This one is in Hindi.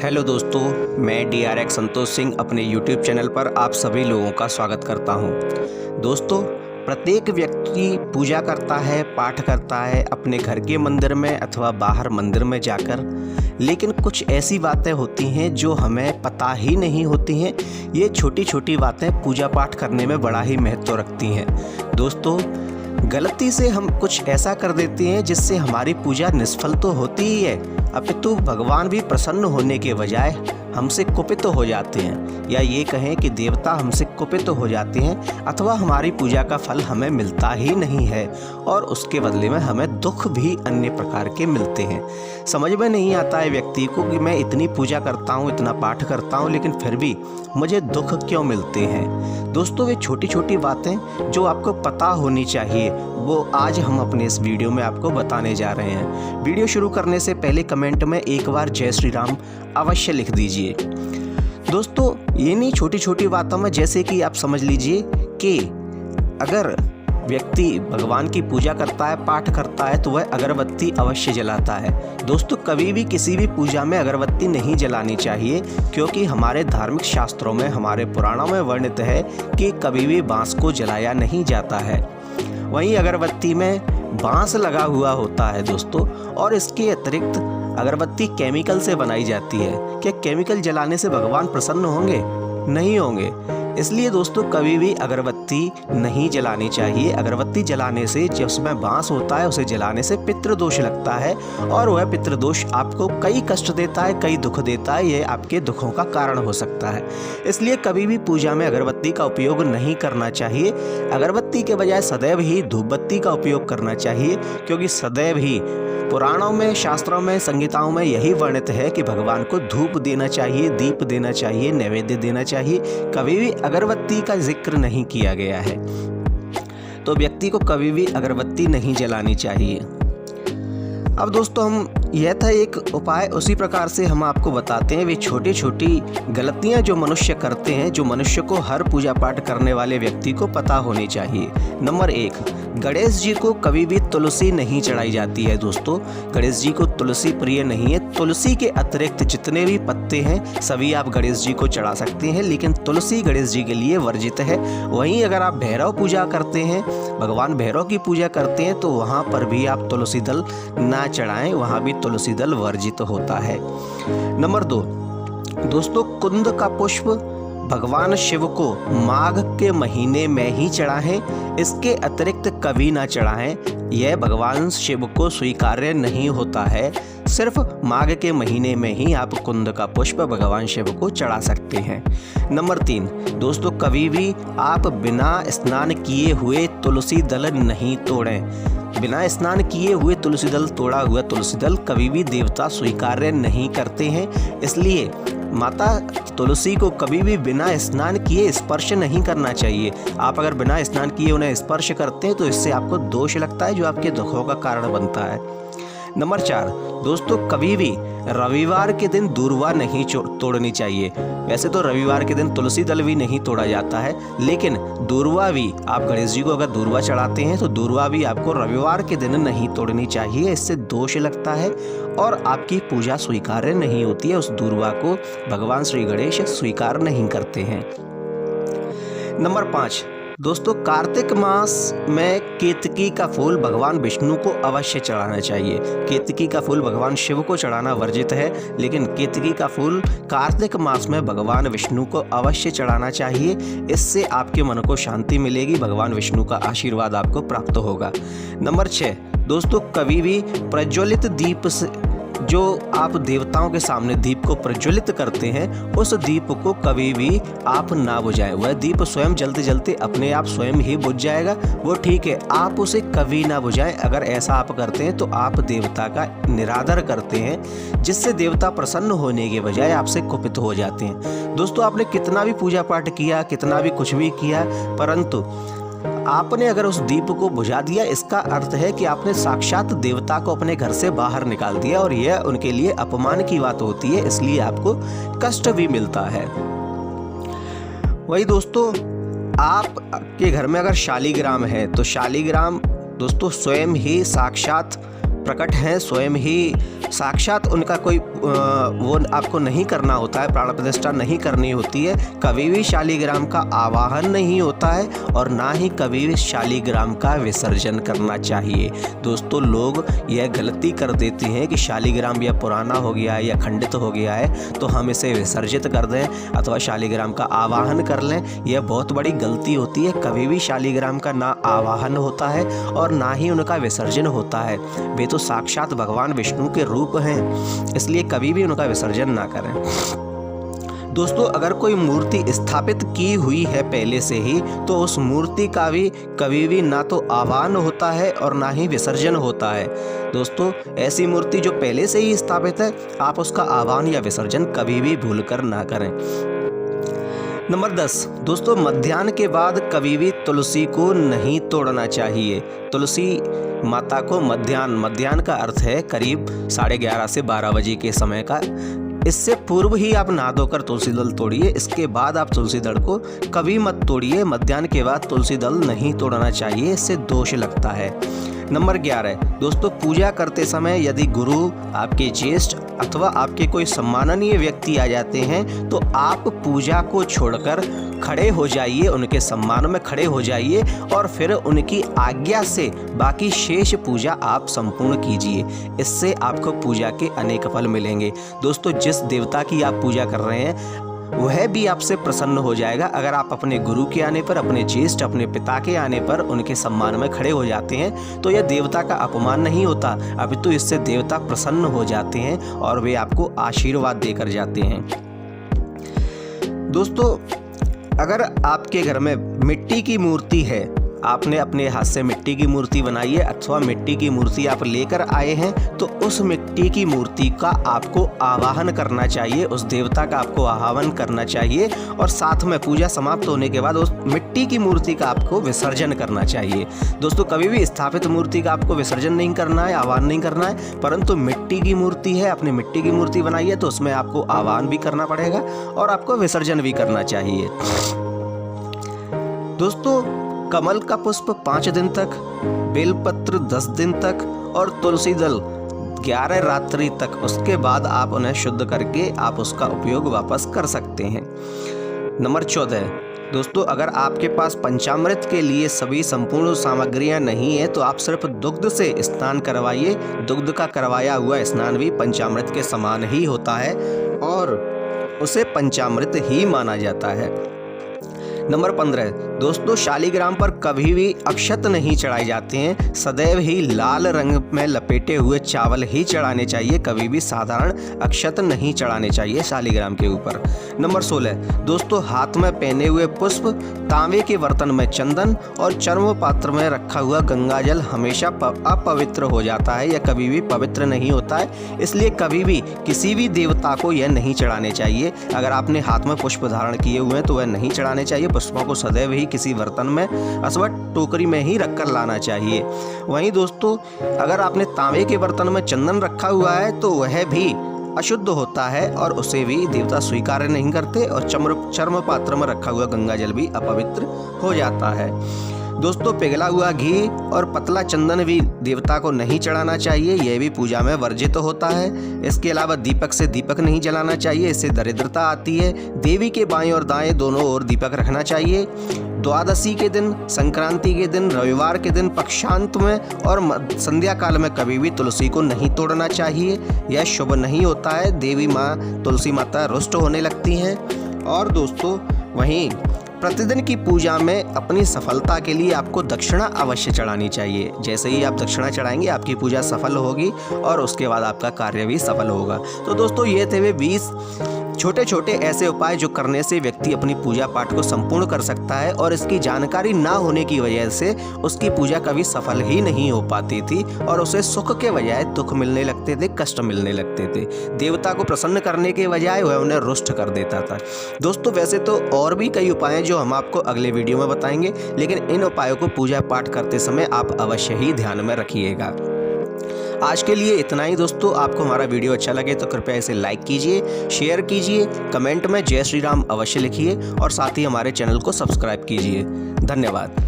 हेलो दोस्तों, मैं DRX संतोष सिंह अपने YouTube चैनल पर आप सभी लोगों का स्वागत करता हूं। दोस्तों, प्रत्येक व्यक्ति पूजा करता है, पाठ करता है अपने घर के मंदिर में अथवा बाहर मंदिर में जाकर, लेकिन कुछ ऐसी बातें होती हैं जो हमें पता ही नहीं होती हैं। ये छोटी छोटी बातें पूजा पाठ करने में बड़ा ही महत्व रखती हैं। दोस्तों, गलती से हम कुछ ऐसा कर देते हैं जिससे हमारी पूजा निष्फल तो होती ही है, अपितु भगवान भी प्रसन्न होने के बजाय हमसे कुपित हो जाते हैं, या ये कहें कि देवता हमसे कुपित हो जाते हैं अथवा हमारी पूजा का फल हमें मिलता ही नहीं है और उसके बदले में हमें दुख भी अन्य प्रकार के मिलते हैं। समझ में नहीं आता है व्यक्ति को कि मैं इतनी पूजा करता हूँ, इतना पाठ करता हूँ, लेकिन फिर भी मुझे दुख क्यों मिलते हैं। दोस्तों, वे छोटी छोटी बातें जो आपको पता होनी चाहिए वो आज हम अपने इस वीडियो में आपको बताने जा रहे हैं। वीडियो शुरू करने से पहले कमेंट में एक बार जय श्री राम अवश्य लिख दीजिए। दोस्तों, ये नहीं छोटी छोटी बातों में, जैसे कि आप समझ लीजिए कि अगर व्यक्ति भगवान की पूजा करता है, पाठ करता है, तो वह अगरबत्ती अवश्य जलाता है। दोस्तों, कभी भी किसी भी पूजा में अगरबत्ती नहीं जलानी चाहिए, क्योंकि हमारे धार्मिक शास्त्रों में, हमारे पुराणों में वर्णित है कि कभी भी बांस को जलाया नहीं जाता है। वहीं अगरबत्ती में बांस लगा हुआ होता है दोस्तों, और इसके अतिरिक्त अगरबत्ती केमिकल से बनाई जाती है। क्या केमिकल जलाने से भगवान प्रसन्न होंगे? नहीं होंगे। इसलिए दोस्तों, कभी भी अगरबत्ती नहीं जलानी चाहिए। अगरबत्ती जलाने से, जो उसमें बांस होता है, उसे जलाने से पितृदोष लगता है और वह पितृदोष आपको कई कष्ट देता है, कई दुख देता है। यह आपके दुखों का कारण हो सकता है। इसलिए कभी भी पूजा में अगरबत्ती का उपयोग नहीं करना चाहिए। अगरबत्ती के बजाय सदैव ही धूपबत्ती का उपयोग करना चाहिए, क्योंकि सदैव ही पुराणों में, शास्त्रों में, संहिताओं में यही वर्णित है कि भगवान को धूप देना चाहिए, दीप देना चाहिए, नैवेद्य देना चाहिए। कभी भी अगरबत्ती का जिक्र नहीं किया गया है, तो व्यक्ति को कभी भी अगरबत्ती नहीं जलानी चाहिए। अब दोस्तों, यह था एक उपाय। उसी प्रकार से हम आपको बताते हैं वे छोटी छोटी गलतियां जो मनुष्य करते हैं, जो मनुष्य को हर पूजा पाठ करने वाले व्यक्ति को पता होनी चाहिए। नंबर 1, गणेश जी को कभी भी तुलसी नहीं चढ़ाई जाती है। दोस्तों, गणेश जी को तुलसी प्रिय नहीं है। तुलसी के अतिरिक्त जितने भी पत्ते हैं सभी आप गणेश जी को चढ़ा सकते हैं, लेकिन तुलसी गणेश जी के लिए वर्जित है। वहीं अगर आप भैरव पूजा करते हैं, भगवान भैरव की पूजा करते हैं, तो वहाँ पर भी आप तुलसी दल ना चढ़ाएं, वहाँ भी तुलसी दल वर्जित होता है। नंबर 2, दोस्तों, कुंद का पुष्प भगवान शिव को माघ के महीने में ही चढ़ाएं, इसके अतिरिक्त कभी ना चढ़ाएं। यह भगवान शिव को स्वीकार्य नहीं होता है। सिर्फ माघ के महीने में ही आप कुंद का पुष्प भगवान शिव को चढ़ा सकते हैं। नंबर 3, दोस्तों, कभी भी आप बिना स्नान किए हुए तुलसी दल नहीं तोड़ें। बिना स्नान किए हुए तुलसी दल, तोड़ा हुआ तुलसी दल कभी भी देवता स्वीकार्य नहीं करते हैं। इसलिए माता तुलसी को कभी भी बिना स्नान किए स्पर्श नहीं करना चाहिए। आप अगर बिना स्नान किए उन्हें स्पर्श करते हैं तो इससे आपको दोष लगता है, जो आपके दुखों का कारण बनता है। नंबर 4, दोस्तों, कभी भी रविवार के दिन दूर्वा नहीं तोड़नी चाहिए। वैसे तो रविवार के दिन तुलसी दल भी नहीं तोड़ा जाता है, लेकिन दूर्वा भी, आप गणेश जी को अगर दूर्वा चढ़ाते हैं तो दूर्वा भी आपको रविवार के दिन नहीं तोड़नी चाहिए। इससे दोष लगता है और आपकी पूजा स्वीकार्य नहीं होती है। उस दूर्वा को भगवान श्री गणेश स्वीकार नहीं करते हैं। नंबर 5, दोस्तों, कार्तिक मास में केतकी का फूल भगवान विष्णु को अवश्य चढ़ाना चाहिए। केतकी का फूल भगवान शिव को चढ़ाना वर्जित है, लेकिन केतकी का फूल कार्तिक मास में भगवान विष्णु को अवश्य चढ़ाना चाहिए। इससे आपके मन को शांति मिलेगी, भगवान विष्णु का आशीर्वाद आपको प्राप्त होगा। नंबर 6, दोस्तों, कभी भी प्रज्वलित दीप से, जो आप देवताओं के सामने दीप को प्रज्वलित करते हैं, उस दीप को कभी भी आप ना बुझाएं। वह दीप स्वयं जलते जलते अपने आप स्वयं ही बुझ जाएगा, वो ठीक है, आप उसे कभी ना बुझाएं। अगर ऐसा आप करते हैं तो आप देवता का निरादर करते हैं, जिससे देवता प्रसन्न होने के बजाय आपसे कुपित हो जाते हैं। दोस्तों, आपने कितना भी पूजा पाठ किया, कितना भी कुछ भी किया, परंतु आपने अगर उस दीप को बुझा दिया, इसका अर्थ है कि आपने साक्षात देवता को अपने घर से बाहर निकाल दिया, और यह उनके लिए अपमान की बात होती है। इसलिए आपको कष्ट भी मिलता है। वही दोस्तों, आपके घर में अगर शालिग्राम है तो शालिग्राम दोस्तों स्वयं ही साक्षात प्रकट हैं, स्वयं ही साक्षात उनका कोई वो आपको नहीं करना होता है, प्राण प्रतिष्ठा नहीं करनी होती है, कभी भी शालिग्राम का आवाहन नहीं होता है और ना ही कभी भी शालिग्राम का विसर्जन करना चाहिए। दोस्तों, लोग यह गलती कर देते हैं कि शालिग्राम या पुराना हो गया है या खंडित हो गया है तो हम इसे विसर्जित कर दें अथवा शालिग्राम का आवाहन कर लें। यह बहुत बड़ी गलती होती है। कभी भी शालिग्राम का ना आवाहन होता है और ना ही उनका विसर्जन होता है। वे तो साक्षात भगवान विष्णु के रूप हैं, इसलिए कभी भी उनका विसर्जन ना करें। दोस्तों, अगर कोई मूर्ति स्थापित की हुई है पहले से ही तो उस मूर्ति का भी कभी भी ना तो आह्वान होता है और ना ही विसर्जन होता है। दोस्तों, ऐसी मूर्ति जो पहले से ही स्थापित है, आप उसका आह्वान या विसर्जन कभी भी भूलकर ना करें। नंबर 10 दोस्तों, मध्याह्न के बाद कभी भी तुलसी को नहीं तोड़ना चाहिए। तुलसी माता को मध्याह्न का अर्थ है करीब 11:30 से 12 बजे के समय का। इससे पूर्व ही आप नहा धोकर तुलसी दल तोड़िए। इसके बाद आप तुलसी दल को कभी मत तोड़िए। मध्याह्न के बाद तुलसी दल नहीं तोड़ना चाहिए, इससे दोष लगता है। नंबर 11 दोस्तों, पूजा करते समय यदि गुरु, आपके ज्येष्ठ अथवा आपके कोई सम्माननीय व्यक्ति आ जाते हैं तो आप पूजा को छोड़कर खड़े हो जाइए, उनके सम्मान में खड़े हो जाइए और फिर उनकी आज्ञा से बाकी शेष पूजा आप संपूर्ण कीजिए। इससे आपको पूजा के अनेक फल मिलेंगे। दोस्तों, जिस देवता की आप पूजा कर रहे हैं वह भी आपसे प्रसन्न हो जाएगा। अगर आप अपने गुरु के आने पर, अपने ज्येष्ठ, अपने पिता के आने पर उनके सम्मान में खड़े हो जाते हैं तो यह देवता का अपमान नहीं होता, अपितु इससे देवता प्रसन्न हो जाते हैं और वे आपको आशीर्वाद देकर जाते हैं। दोस्तों, अगर आपके घर में मिट्टी की मूर्ति है, आपने अपने हाथ से मिट्टी की मूर्ति बनाई है अथवा मिट्टी की मूर्ति आप लेकर आए हैं तो उस मिट्टी की मूर्ति का आपको आवाहन करना चाहिए, उस देवता का आपको आह्वान करना चाहिए और साथ में पूजा समाप्त होने के बाद उस मिट्टी की मूर्ति का आपको विसर्जन करना चाहिए। दोस्तों, कभी भी स्थापित मूर्ति का आपको विसर्जन नहीं करना है, आह्वान नहीं करना है, परंतु मिट्टी की मूर्ति है, अपनी मिट्टी की मूर्ति बनाई है तो उसमें आपको आह्वान भी करना पड़ेगा और आपको विसर्जन भी करना चाहिए। दोस्तों, कमल का पुष्प 5 दिन तक, बेलपत्र 10 दिन तक और तुलसी दल 11 रात्रि तक, उसके बाद आप उन्हें शुद्ध करके आप उसका उपयोग वापस कर सकते हैं। नंबर 14 दोस्तों, अगर आपके पास पंचामृत के लिए सभी संपूर्ण सामग्रियां नहीं है तो आप सिर्फ दुग्ध से स्नान करवाइए। दुग्ध का करवाया हुआ स्नान भी पंचामृत के समान ही होता है और उसे पंचामृत ही माना जाता है। नंबर 15 दोस्तों, शालिग्राम पर कभी भी अक्षत नहीं चढ़ाए जाते हैं। सदैव ही लाल रंग में लपेटे हुए चावल ही चढ़ाने चाहिए, कभी भी साधारण अक्षत नहीं चढ़ाने चाहिए शालिग्राम के ऊपर। नंबर 16 दोस्तों, हाथ में पहने हुए पुष्प, तांबे के बर्तन में चंदन और चर्म पात्र में रखा हुआ गंगाजल हमेशा अपवित्र हो जाता है, यह कभी भी पवित्र नहीं होता है, इसलिए कभी भी किसी भी देवता को यह नहीं चढ़ाने चाहिए। अगर आपने हाथ में पुष्प धारण किए हुए हैं तो वह नहीं चढ़ाने चाहिए। पुष्पों को सदैव ही किसी बर्तन में अथवा टोकरी में ही रखकर लाना चाहिए। वहीं दोस्तों, अगर आपने तांबे के बर्तन में चंदन रखा हुआ है तो वह भी अशुद्ध होता है और उसे भी देवता स्वीकार नहीं करते और चर्म पात्र में रखा हुआ गंगाजल भी अपवित्र हो जाता है। दोस्तों, पिघला हुआ घी और पतला चंदन भी देवता को नहीं चढ़ाना चाहिए, यह भी पूजा में वर्जित होता है। इसके अलावा दीपक से दीपक नहीं जलाना चाहिए, इससे दरिद्रता आती है। देवी के बाएं और दाएं दोनों ओर दीपक रखना चाहिए। द्वादशी के दिन, संक्रांति के दिन, रविवार के दिन, पक्षांत में और संध्या काल में कभी भी तुलसी को नहीं तोड़ना चाहिए, यह शुभ नहीं होता है। देवी माँ तुलसी माता रुष्ट होने लगती हैं। और दोस्तों, वहीं प्रतिदिन की पूजा में अपनी सफलता के लिए आपको दक्षिणा अवश्य चढ़ानी चाहिए। जैसे ही आप दक्षिणा चढ़ाएंगे आपकी पूजा सफल होगी और उसके बाद आपका कार्य भी सफल होगा। तो दोस्तों, ये थे वे 20 छोटे छोटे ऐसे उपाय जो करने से व्यक्ति अपनी पूजा पाठ को संपूर्ण कर सकता है और इसकी जानकारी ना होने की वजह से उसकी पूजा कभी सफल ही नहीं हो पाती थी और उसे सुख के बजाय दुख मिलने लगते थे, कष्ट मिलने लगते थे। देवता को प्रसन्न करने के बजाय वह उन्हें रुष्ट कर देता था। दोस्तों, वैसे तो और भी कई उपाय हैं जो हम आपको अगले वीडियो में बताएंगे, लेकिन इन उपायों को पूजा पाठ करते समय आप अवश्य ही ध्यान में रखिएगा। आज के लिए इतना ही दोस्तों। आपको हमारा वीडियो अच्छा लगे तो कृपया इसे लाइक कीजिए, शेयर कीजिए, कमेंट में जय श्री राम अवश्य लिखिए और साथ ही हमारे चैनल को सब्सक्राइब कीजिए। धन्यवाद।